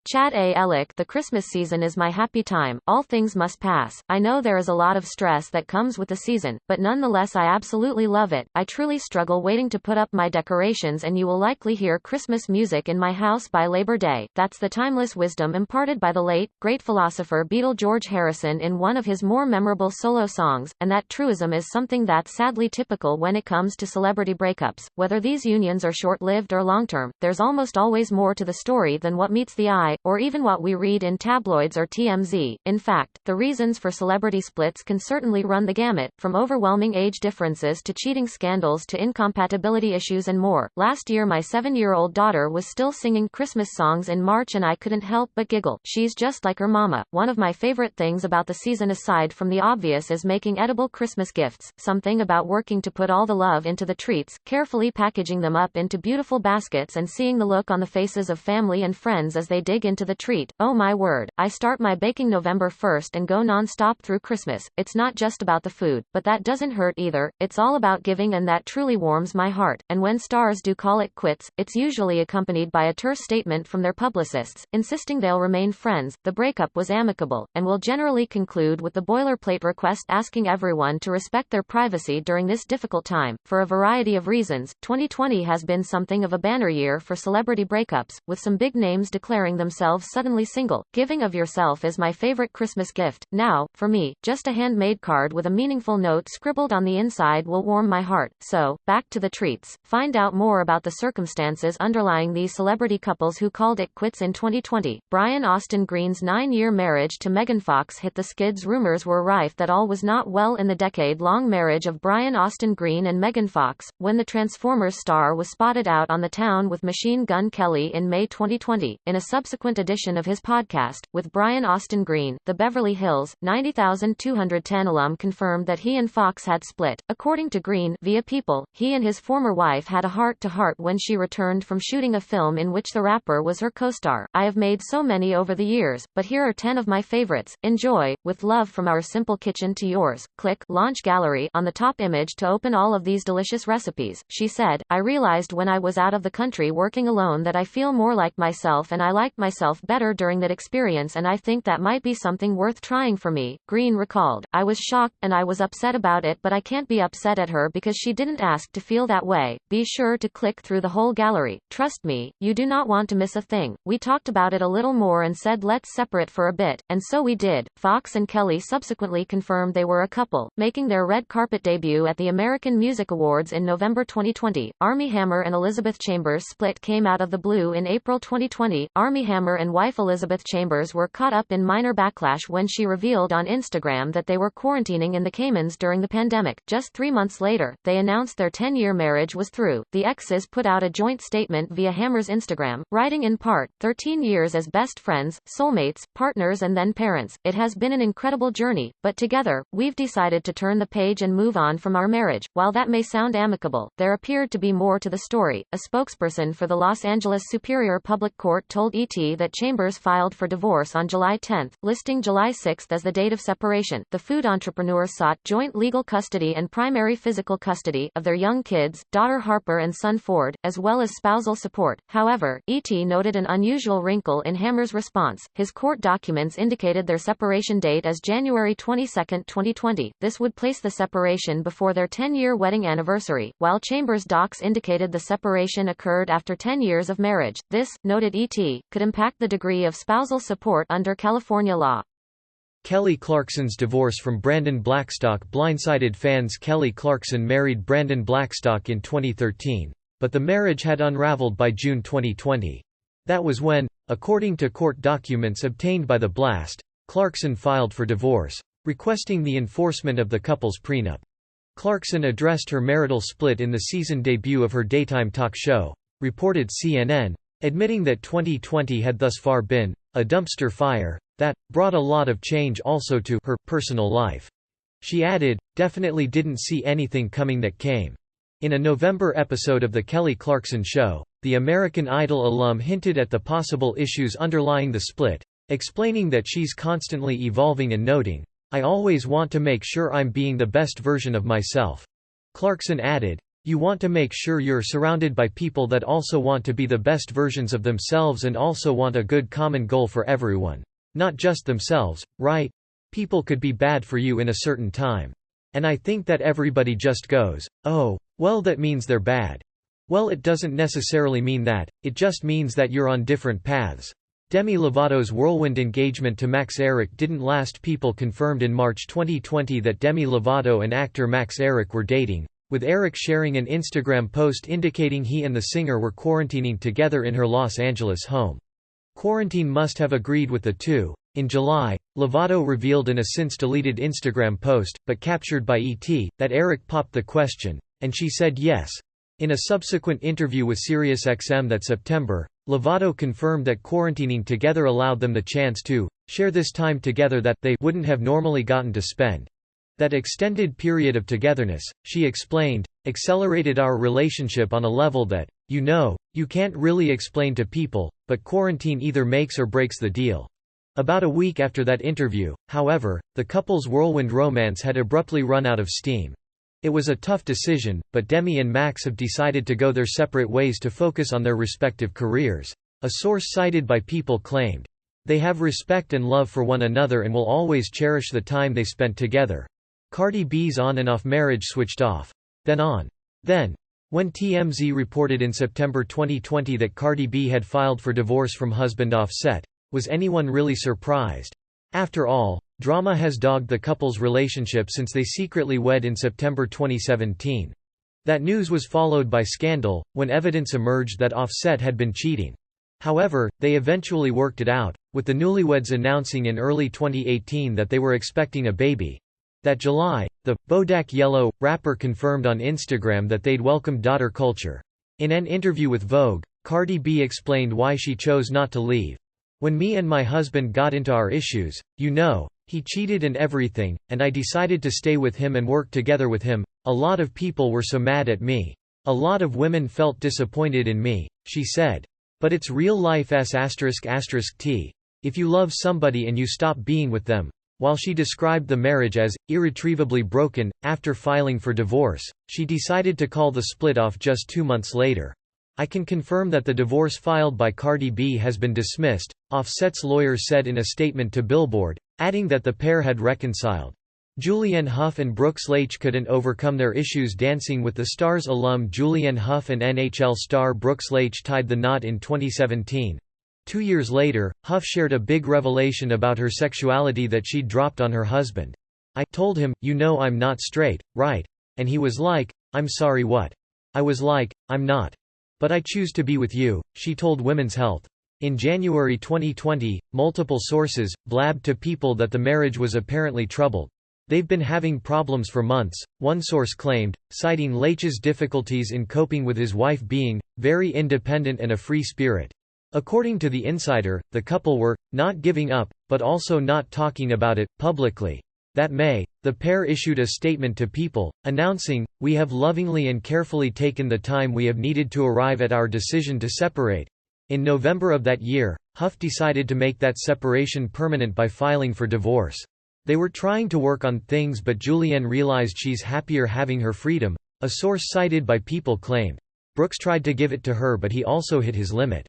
Chad A. Elick, the Christmas season is my happy time. All things must pass. I know there is a lot of stress that comes with the season, but nonetheless I absolutely love it. I truly struggle waiting to put up my decorations, and you will likely hear Christmas music in my house by Labor Day. That's the timeless wisdom imparted by the late, great philosopher-Beatle George Harrison in one of his more memorable solo songs, and that truism is something that's sadly typical when it comes to celebrity breakups. Whether these unions are short-lived or long-term, there's almost always more to the story than what meets the eye, or even what we read in tabloids or TMZ. In fact, the reasons for celebrity splits can certainly run the gamut, from overwhelming age differences to cheating scandals to incompatibility issues and more. Last year my 7-year-old daughter was still singing Christmas songs in March and I couldn't help but giggle. She's just like her mama. One of my favorite things about the season aside from the obvious is making edible Christmas gifts. Something about working to put all the love into the treats, carefully packaging them up into beautiful baskets and seeing the look on the faces of family and friends as they dig into the treat. Oh my word. I start my baking November 1st and go non-stop through Christmas. It's not just about the food, but that doesn't hurt either. It's all about giving, and that truly warms my heart. And when stars do call it quits, it's usually accompanied by a terse statement from their publicists, insisting they'll remain friends. The breakup was amicable, and will generally conclude with the boilerplate request asking everyone to respect their privacy during this difficult time. For a variety of reasons, 2020 has been something of a banner year for celebrity breakups, with some big names declaring themselves suddenly single. Giving of yourself is my favorite Christmas gift. Now, for me, just a handmade card with a meaningful note scribbled on the inside will warm my heart. So, back to the treats. Find out more about the circumstances underlying these celebrity couples who called it quits in 2020. Brian Austin Green's 9-year marriage to Megan Fox hit the skids. Rumors were rife that all was not well in the decade-long marriage of Brian Austin Green and Megan Fox, when the Transformers star was spotted out on the town with Machine Gun Kelly in May 2020. In a subsequent edition of his podcast, with Brian Austin Green, the Beverly Hills 90,210 alum confirmed that he and Fox had split. According to Green, via People, he and his former wife had a heart-to-heart when she returned from shooting a film in which the rapper was her co-star. I have made so many over the years, but here are 10 of my favorites. Enjoy, with love from our simple kitchen to yours. Click Launch Gallery on the top image to open all of these delicious recipes. She said, I realized when I was out of the country working alone that I feel more like myself, and I liked myself better during that experience, and I think that might be something worth trying for me. Green recalled, I was shocked, and I was upset about it, but I can't be upset at her because she didn't ask to feel that way. Be sure to click through the whole gallery. Trust me, you do not want to miss a thing. We talked about it a little more and said let's separate for a bit, and so we did. Fox and Kelly subsequently confirmed they were a couple, making their red carpet debut at the American Music Awards in November 2020. Armie Hammer and Elizabeth Chambers' split came out of the blue in April 2020. Armie Hammer and wife Elizabeth Chambers were caught up in minor backlash when she revealed on Instagram that they were quarantining in the Caymans during the pandemic. Just 3 months later, they announced their 10-year marriage was through. The exes put out a joint statement via Hammer's Instagram, writing in part, 13 years as best friends, soulmates, partners and then parents. It has been an incredible journey, but together, we've decided to turn the page and move on from our marriage. While that may sound amicable, there appeared to be more to the story. A spokesperson for the Los Angeles Superior Public Court told ET that Chambers filed for divorce on July 10, listing July 6 as the date of separation. The food entrepreneur sought joint legal custody and primary physical custody of their young kids, daughter Harper and son Ford, as well as spousal support. However, ET noted an unusual wrinkle in Hammer's response. His court documents indicated their separation date as January 22, 2020. This would place the separation before their 10-year wedding anniversary, while Chambers' docs indicated the separation occurred after 10 years of marriage. This, noted ET, could impact the degree of spousal support under California law. Kelly Clarkson's divorce from Brandon Blackstock blindsided fans. Kelly Clarkson married Brandon Blackstock in 2013, but the marriage had unraveled by June 2020. That was when, according to court documents obtained by The Blast, Clarkson filed for divorce, requesting the enforcement of the couple's prenup. Clarkson addressed her marital split in the season debut of her daytime talk show, reported CNN, admitting that 2020 had thus far been a dumpster fire that brought a lot of change also to her personal life. She added, definitely didn't see anything coming that came. In a November episode of The Kelly Clarkson Show, the American Idol alum hinted at the possible issues underlying the split, explaining that she's constantly evolving and noting, I always want to make sure I'm being the best version of myself. Clarkson added, You want to make sure you're surrounded by people that also want to be the best versions of themselves and also want a good common goal for everyone. Not just themselves, right? People could be bad for you in a certain time. And I think that everybody just goes, oh, well, that means they're bad. Well, it doesn't necessarily mean that, it just means that you're on different paths. Demi Lovato's whirlwind engagement to Max Eric didn't last. People confirmed in March 2020 that Demi Lovato and actor Max Eric were dating, with Eric sharing an Instagram post indicating he and the singer were quarantining together in her Los Angeles home. Quarantine must have agreed with the two. In July, Lovato revealed in a since-deleted Instagram post, but captured by ET, that Eric popped the question, and she said yes. In a subsequent interview with SiriusXM that September, Lovato confirmed that quarantining together allowed them the chance to share this time together that they wouldn't have normally gotten to spend. That extended period of togetherness, she explained, accelerated our relationship on a level that, you can't really explain to people, but quarantine either makes or breaks the deal. About a week after that interview, however, the couple's whirlwind romance had abruptly run out of steam. It was a tough decision, but Demi and Max have decided to go their separate ways to focus on their respective careers. A source cited by People claimed, "They have respect and love for one another and will always cherish the time they spent together." Cardi B's on and off marriage switched off, then on. Then, when TMZ reported in September 2020 that Cardi B had filed for divorce from husband Offset, was anyone really surprised? After all, drama has dogged the couple's relationship since they secretly wed in September 2017. That news was followed by scandal, when evidence emerged that Offset had been cheating. However, they eventually worked it out, with the newlyweds announcing in early 2018 that they were expecting a baby. That July, the Bodak Yellow rapper confirmed on Instagram that they'd welcomed daughter culture. In an interview with Vogue, Cardi B explained why she chose not to leave. "When me and my husband got into our issues, he cheated and everything, and I decided to stay with him and work together with him. A lot of people were so mad at me. A lot of women felt disappointed in me," she said. But it's real life ***t. If you love somebody and you stop being with them. While she described the marriage as irretrievably broken, after filing for divorce, she decided to call the split off just 2 months later. "I can confirm that the divorce filed by Cardi B has been dismissed," Offset's lawyer said in a statement to Billboard, adding that the pair had reconciled. Julianne Hough and Brooks Leach couldn't overcome their issues. Dancing with the Stars alum Julianne Hough and NHL star Brooks Leach tied the knot in 2017. 2 years later, Hough shared a big revelation about her sexuality that she'd dropped on her husband. "I told him, I'm not straight, right? And he was like, I'm sorry, what? I was like, I'm not. But I choose to be with you," she told Women's Health. In January 2020, multiple sources blabbed to People that the marriage was apparently troubled. "They've been having problems for months," one source claimed, citing Leach's difficulties in coping with his wife being very independent and a free spirit. According to The Insider, the couple were not giving up, but also not talking about it publicly. That May, the pair issued a statement to People, announcing, "We have lovingly and carefully taken the time we have needed to arrive at our decision to separate." In November of that year, Hough decided to make that separation permanent by filing for divorce. "They were trying to work on things, but Julianne realized she's happier having her freedom," a source cited by People claimed. "Brooks tried to give it to her, but he also hit his limit."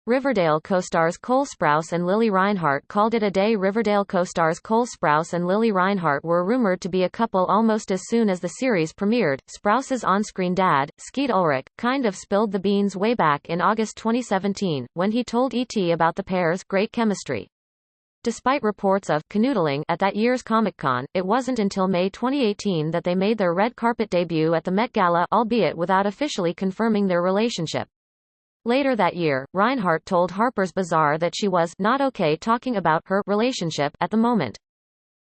Riverdale co-stars Cole Sprouse and Lily Reinhart called it a day. Riverdale co-stars Cole Sprouse and Lily Reinhart were rumored to be a couple almost as soon as the series premiered. Sprouse's on-screen dad, Skeet Ulrich, kind of spilled the beans way back in August 2017, when he told ET about the pair's great chemistry. Despite reports of canoodling at that year's Comic-Con, it wasn't until May 2018 that they made their red carpet debut at the Met Gala, albeit without officially confirming their relationship. Later that year, Reinhart told Harper's Bazaar that she was not okay talking about her relationship at the moment.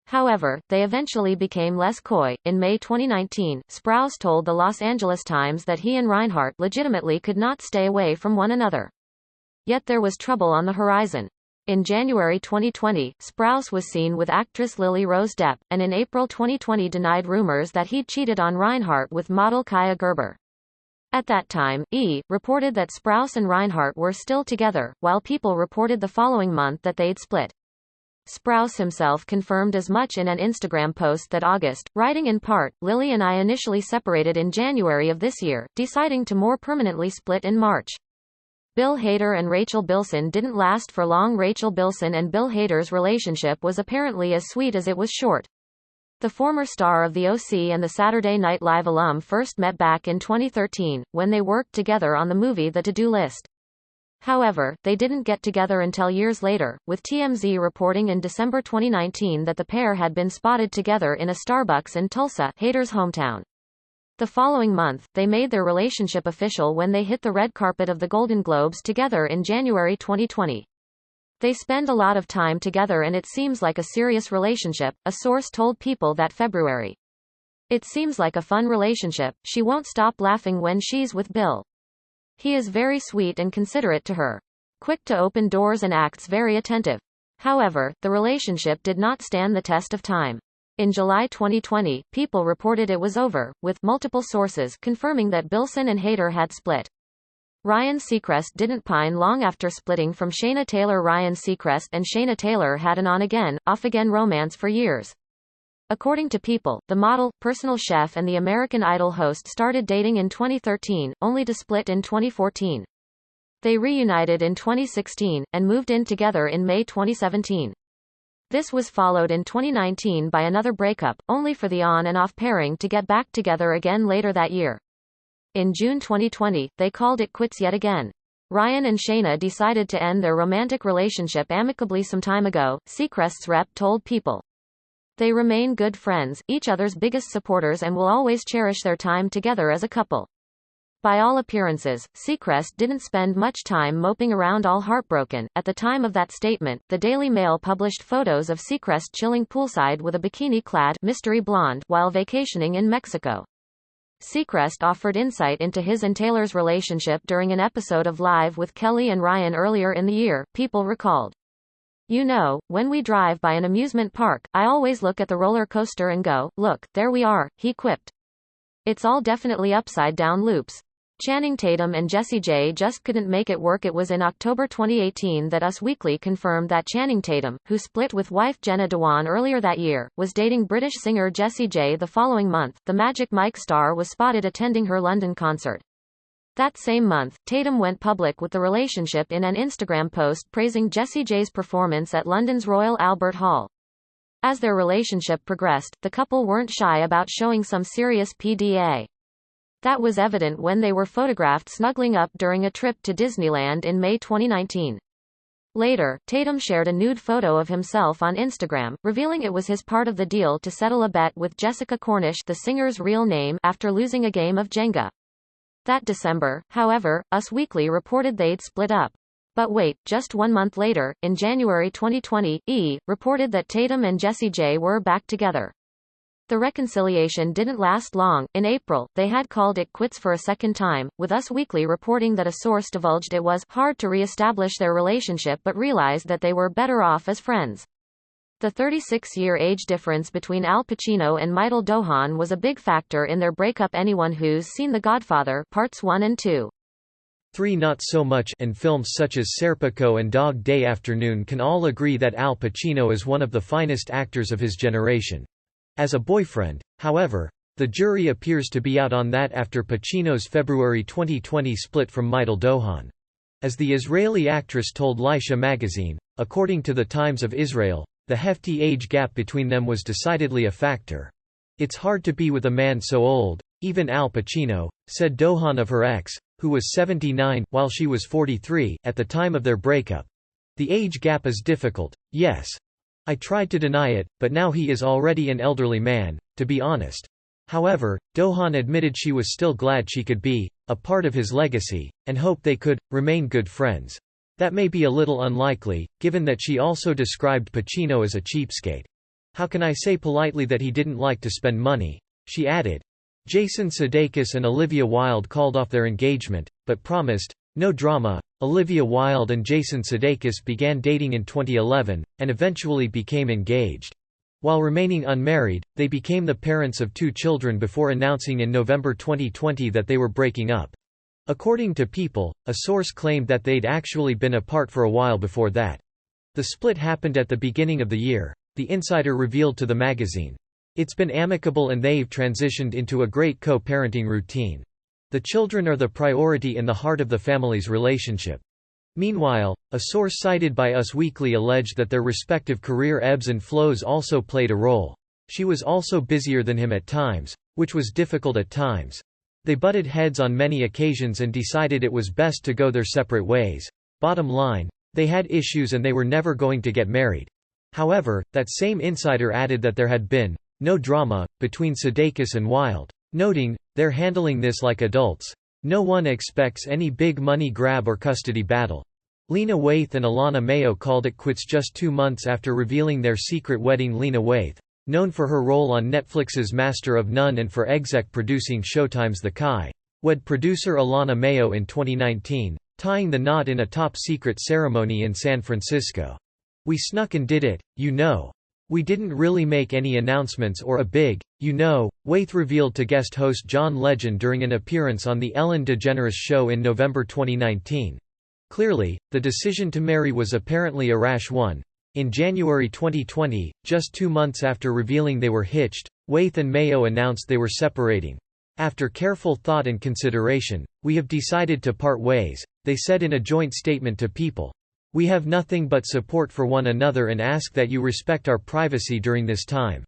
However, they eventually became less coy. In May 2019, Sprouse told the Los Angeles Times that he and Reinhart legitimately could not stay away from one another. Yet there was trouble on the horizon. In January 2020, Sprouse was seen with actress Lily Rose Depp, and in April 2020 denied rumors that he'd cheated on Reinhart with model Kaya Gerber. At that time, reported that Sprouse and Reinhart were still together, while People reported the following month that they'd split. Sprouse himself confirmed as much in an Instagram post that August, writing in part, "Lily and I initially separated in January of this year, deciding to more permanently split in March." Bill Hader and Rachel Bilson didn't last for long. Rachel Bilson and Bill Hader's relationship was apparently as sweet as it was short. The former star of The OC and the Saturday Night Live alum first met back in 2013, when they worked together on the movie The To-Do List. However, they didn't get together until years later, with TMZ reporting in December 2019 that the pair had been spotted together in a Starbucks in Tulsa, Hader's hometown. The following month, they made their relationship official when they hit the red carpet of the Golden Globes together in January 2020. "They spend a lot of time together and it seems like a serious relationship," a source told People that February. "It seems like a fun relationship. She won't stop laughing when she's with Bill. He is very sweet and considerate to her. Quick to open doors and acts very attentive." However, the relationship did not stand the test of time. In July 2020, People reported it was over, with multiple sources confirming that Bilson and Hader had split. Ryan Seacrest didn't pine long after splitting from Shayna Taylor. Ryan Seacrest and Shayna Taylor had an on-again, off-again romance for years. According to People, the model, personal chef and the American Idol host started dating in 2013, only to split in 2014. They reunited in 2016, and moved in together in May 2017. This was followed in 2019 by another breakup, only for the on and off pairing to get back together again later that year. In June 2020, they called it quits yet again. Ryan and Shayna decided to end their romantic relationship amicably some time ago, Seacrest's rep told People. They remain good friends, each other's biggest supporters, and will always cherish their time together as a couple. By all appearances, Seacrest didn't spend much time moping around all heartbroken. At the time of that statement, the Daily Mail published photos of Seacrest chilling poolside with a bikini-clad mystery blonde while vacationing in Mexico. Seacrest offered insight into his and Taylor's relationship during an episode of Live with Kelly and Ryan earlier in the year, People recalled. "You know, when we drive by an amusement park, I always look at the roller coaster and go, look, there we are," he quipped. "It's all definitely upside-down loops." Channing Tatum and Jessie J just couldn't make it work. It was in October 2018 that Us Weekly confirmed that Channing Tatum, who split with wife Jenna Dewan earlier that year, was dating British singer Jessie J. The following month, the Magic Mike star was spotted attending her London concert. That same month, Tatum went public with the relationship in an Instagram post praising Jessie J's performance at London's Royal Albert Hall. As their relationship progressed, the couple weren't shy about showing some serious PDA. That was evident when they were photographed snuggling up during a trip to Disneyland in May 2019. Later, Tatum shared a nude photo of himself on Instagram, revealing it was his part of the deal to settle a bet with Jessica Cornish, the singer's real name, after losing a game of Jenga. That December, however, Us Weekly reported they'd split up. But wait, just 1 month later, in January 2020, E! Reported that Tatum and Jessie J were back together. The reconciliation didn't last long. In April, they had called it quits for a second time, with Us Weekly reporting that a source divulged it was hard to re-establish their relationship but realized that they were better off as friends. The 36-year age difference between Al Pacino and Meitel Dohan was a big factor in their breakup. Anyone who's seen The Godfather Parts 1 and 2, 3 Not So Much and films such as Serpico and Dog Day Afternoon can all agree that Al Pacino is one of the finest actors of his generation. As a boyfriend, however, the jury appears to be out on that after Pacino's February 2020 split from Meitel Dohan. As the Israeli actress told Laisha magazine, according to the Times of Israel, the hefty age gap between them was decidedly a factor. "It's hard to be with a man so old, even Al Pacino," said Dohan of her ex, who was 79, while she was 43, at the time of their breakup. "The age gap is difficult, yes. I tried to deny it, but now he is already an elderly man, to be honest." However, Dohan admitted she was still glad she could be a part of his legacy, and hoped they could remain good friends. That may be a little unlikely, given that she also described Pacino as a cheapskate. "How can I say politely that he didn't like to spend money?" she added. Jason Sudeikis and Olivia Wilde called off their engagement, but promised no drama. Olivia Wilde and Jason Sudeikis began dating in 2011, and eventually became engaged. While remaining unmarried, they became the parents of 2 children before announcing in November 2020 that they were breaking up. According to People, a source claimed that they'd actually been apart for a while before that. The split happened at the beginning of the year, the insider revealed to the magazine. It's been amicable and they've transitioned into a great co-parenting routine. The children are the priority and the heart of the family's relationship. Meanwhile, a source cited by Us Weekly alleged that their respective career ebbs and flows also played a role. She was also busier than him at times, which was difficult at times. They butted heads on many occasions and decided it was best to go their separate ways. Bottom line, they had issues and they were never going to get married. However, that same insider added that there had been no drama between Sudeikis and Wilde, noting, "They're handling this like adults. No one expects any big money grab or custody battle." Lena Waithe and Alana Mayo called it quits just 2 months after revealing their secret wedding. Lena Waithe, known for her role on Netflix's Master of None and for exec producing Showtime's The Chi, wed producer Alana Mayo in 2019, tying the knot in a top-secret ceremony in San Francisco. "We snuck and did it, you know. We didn't really make any announcements or a big, you know," Waithe revealed to guest host John Legend during an appearance on The Ellen DeGeneres Show in November 2019. Clearly, the decision to marry was apparently a rash one. In January 2020, just 2 months after revealing they were hitched, Waithe and Mayo announced they were separating. "After careful thought and consideration, we have decided to part ways," they said in a joint statement to People. "We have nothing but support for one another and ask that you respect our privacy during this time."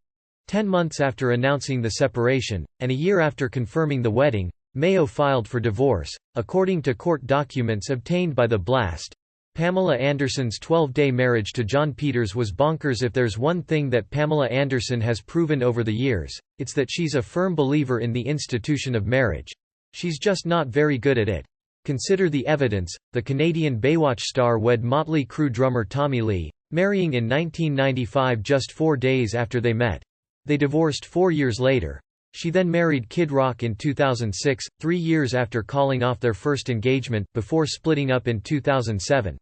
10 months after announcing the separation, and a year after confirming the wedding, Mayo filed for divorce. According to court documents obtained by The Blast, Pamela Anderson's 12-day marriage to John Peters was bonkers. If there's one thing that Pamela Anderson has proven over the years, it's that she's a firm believer in the institution of marriage. She's just not very good at it. Consider the evidence. The Canadian Baywatch star wed Motley Crue drummer Tommy Lee, marrying in 1995 just 4 days after they met. They divorced 4 years later. She then married Kid Rock in 2006, 3 years after calling off their first engagement, before splitting up in 2007.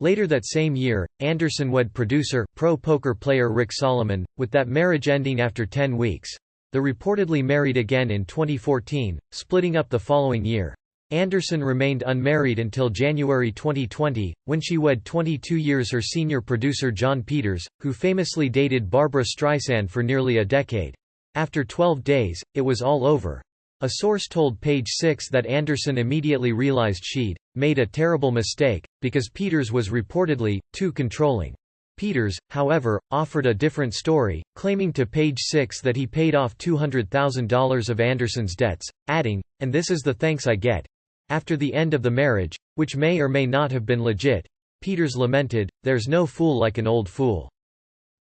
Later that same year, Anderson wed producer, pro poker player Rick Solomon, with that marriage ending after 10 weeks. They reportedly married again in 2014, splitting up the following year. Anderson remained unmarried until January 2020, when she wed 22 years her senior producer John Peters, who famously dated Barbra Streisand for nearly a decade. After 12 days, it was all over. A source told Page Six that Anderson immediately realized she'd made a terrible mistake, because Peters was reportedly too controlling. Peters, however, offered a different story, claiming to Page Six that he paid off $200,000 of Anderson's debts, adding, "And this is the thanks I get." After the end of the marriage, which may or may not have been legit, Peters lamented, "There's no fool like an old fool."